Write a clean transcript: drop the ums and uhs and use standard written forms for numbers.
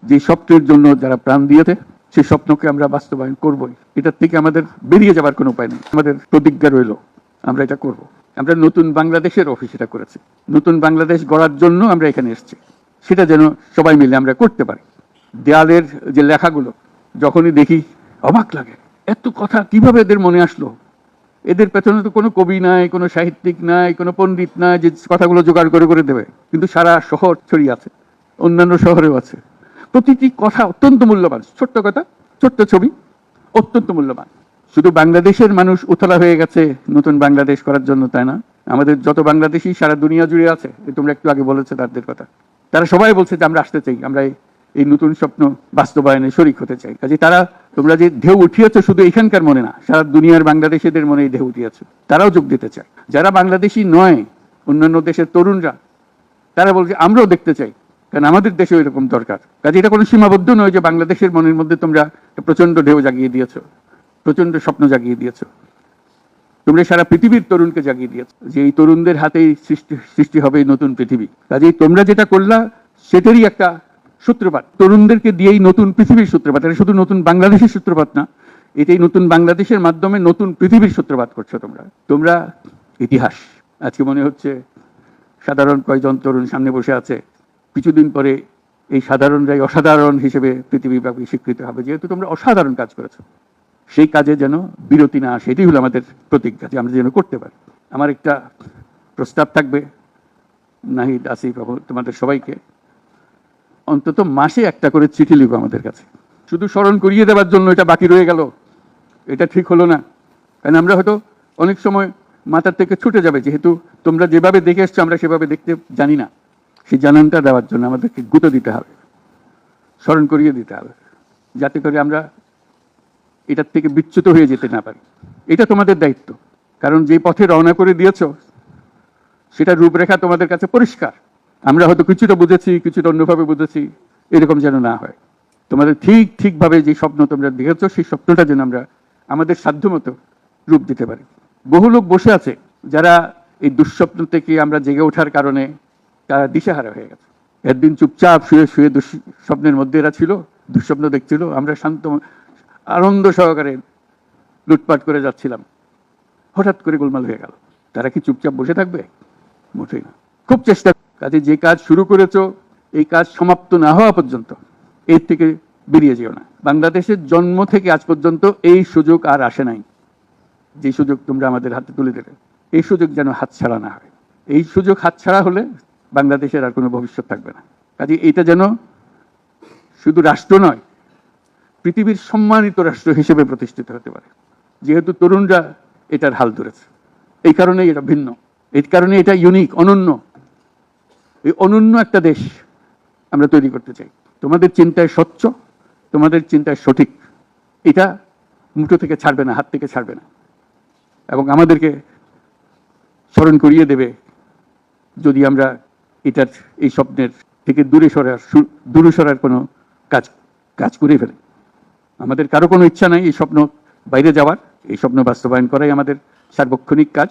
যে স্বপ্নের জন্য যারা প্রাণ দিয়েছে সেই স্বপ্নকে আমরা বাস্তবায়ন করবই। এটার থেকে আমাদের বেরিয়ে যাবার কোনো উপায় নেই। আমাদের প্রতিজ্ঞা রইল আমরা এটা করব। আমরা নতুন বাংলাদেশের অফিস এটা করেছি। নতুন বাংলাদেশ গড়ার জন্য আমরা এখানে এসেছি, সেটা যেন সবাই মিলে আমরা করতে পারি। দেয়ালের যে লেখাগুলো যখনই দেখি অবাক লাগে, এত কথা কিভাবে এদের মনে আসলো। এদের পেছনে তো কোনো কবি নাই, কোনো সাহিত্যিক নাই, কোনো পণ্ডিত নাই যে কথাগুলো জোগাড় করে করে দেবে, কিন্তু সারা শহর ছড়িয়ে আছে, অন্যান্য শহরেও আছে। প্রতিটি কথা অত্যন্ত মূল্যবান, ছোট্ট কথা, ছোট্ট ছবি, অত্যন্ত মূল্যবান। শুধু বাংলাদেশের মানুষ উতলা হয়ে গেছে নতুন বাংলাদেশ করার জন্য, তাই না? আমাদের যত বাংলাদেশি সারা দুনিয়া জুড়ে আছে, তোমরা একটু আগে বলেছো তাদের কথা, তারা সবাই বলছে যে আমরা আসতে চাই, আমরা এই নতুন স্বপ্ন বাস্তবায়নে শরিক হতে চাই। কাজে তারা, তোমরা যে ঢেউ উঠিয়েছো শুধু এখানকার মনে না, সারা দুনিয়ার বাংলাদেশিদের মনে ঢেউ উঠিয়েছো, তারাও যোগ দিতে চায়। যারা বাংলাদেশি নয়, অন্যান্য দেশের তরুণরা, তারা বলছে আমরাও দেখতে চাই, কারণ আমাদের দেশে এরকম দরকার। কাজে এটা কোনো সীমাবদ্ধ নয় যে বাংলাদেশের মনের মধ্যে তোমরা প্রচন্ড ঢেউ জাগিয়ে দিয়েছো, প্রচন্ড স্বপ্ন জাগিয়ে দিয়েছো। তোমরা সারা পৃথিবীর তরুণকে জাগিয়ে দিয়েছো যে এই তরুণদের হাতেই সৃষ্টি হবে এই নতুন পৃথিবী। কাজেই তোমরা যেটা করলা সেটারই একটা সূত্রপাত, তরুণদেরকে দিয়েই নতুন পৃথিবীর সূত্রপাত। এটা শুধু নতুন বাংলাদেশের সূত্রপাত না, এটাই নতুন বাংলাদেশের মাধ্যমে নতুন পৃথিবীর সূত্রপাত করছো তোমরা। তোমরা ইতিহাস। আজকে মনে হচ্ছে সাধারণ কয়জন তরুণ সামনে বসে আছে, কিছুদিন পরে এই সাধারণরাই অসাধারণ হিসেবে পৃথিবীব্যাপী স্বীকৃত হবে, যেহেতু তোমরা অসাধারণ কাজ করেছো। সেই কাজে যেন বিরতি না আসে, এটাই হলো আমাদের প্রতিজ্ঞা, যে আমরা যেন করতে পারি। আমার একটা প্রস্তাব থাকবে নাহিদ, আসিফ, তোমাদের সবাইকে, অন্তত মাসে একটা করে চিঠি লিখো আমাদের কাছে। শুধু স্মরণ করিয়ে দেওয়ার জন্য এটা বাকি রয়ে গেল, এটা ঠিক হলো না। কারণ আমরা হয়তো অনেক সময় মাথার থেকে ছুটে যাবে, যেহেতু তোমরা যেভাবে দেখে এসছো আমরা সেভাবে দেখতে জানি না। সেই জানানটা দেওয়ার জন্য আমাদেরকে গুঁতো দিতে হবে, স্মরণ করিয়ে দিতে হবে, যাতে করে আমরা এটার থেকে বিচ্যুত হয়ে যেতে না পারি। এটা তোমাদের দায়িত্ব, কারণ যে পথে রওনা করে দিয়েছ সেটার রূপরেখা তোমাদের কাছে পরিষ্কার। আমরা হয়তো কিছুটা বুঝেছি, কিছুটা অন্যভাবে বুঝেছি, এরকম যেন না হয়। তোমাদের ঠিকভাবে যে স্বপ্ন তোমরা দেখেছো সেই স্বপ্নটা যেন আমরা আমাদের সাধ্যমতো রূপ দিতে পারি। বহু লোক বসে আছে যারা এই দুঃস্বপ্ন থেকে আমরা জেগে ওঠার কারণে তারা দিশেহারা হয়ে গেছে। একদিন চুপচাপ শুয়ে শুয়ে দুঃস্বপ্নের মধ্যে এরা ছিল, দুঃস্বপ্ন দেখছিল, আমরা শান্ত আনন্দ সহকারে লুটপাট করে যাচ্ছিলাম, হঠাৎ করে গোলমাল হয়ে গেল। তারা কি চুপচাপ বসে থাকবে? মোটেই না। খুব চেষ্টা, কাজে যে কাজ শুরু করেছো এই কাজ সমাপ্ত না হওয়া পর্যন্ত এর থেকে বেরিয়ে যেও না। বাংলাদেশের জন্ম থেকে আজ পর্যন্ত এই সুযোগ আর আসে নাই, যে সুযোগ তোমরা আমাদের হাতে তুলে দেবে। এই সুযোগ যেন হাতছাড়া না হয়। এই সুযোগ হাতছাড়া হলে বাংলাদেশের আর কোনো ভবিষ্যৎ থাকবে না। কাজে এটা যেন শুধু রাষ্ট্র নয়, পৃথিবীর সম্মানিত রাষ্ট্র হিসেবে প্রতিষ্ঠিত হতে পারে, যেহেতু তরুণরা এটার হাল ধরেছে। এই কারণে এটা ভিন্ন, এই কারণে এটা ইউনিক, অনন্য। এই অনন্য একটা দেশ আমরা তৈরি করতে চাই। তোমাদের চিন্তায় স্বচ্ছ, তোমাদের চিন্তায় সঠিক, এটা মুঠো থেকে ছাড়বে না, হাত থেকে ছাড়বে না, এবং আমাদেরকে স্মরণ করিয়ে দেবে যদি আমরা এটার, এই স্বপ্নের থেকে দূরে সরার কোনো কাজ করে ফেলি। আমাদের কারো কোনো ইচ্ছা নাই এই স্বপ্ন বাইরে যাওয়ার, এই স্বপ্ন বাস্তবায়ন করাই আমাদের সার্বক্ষণিক কাজ।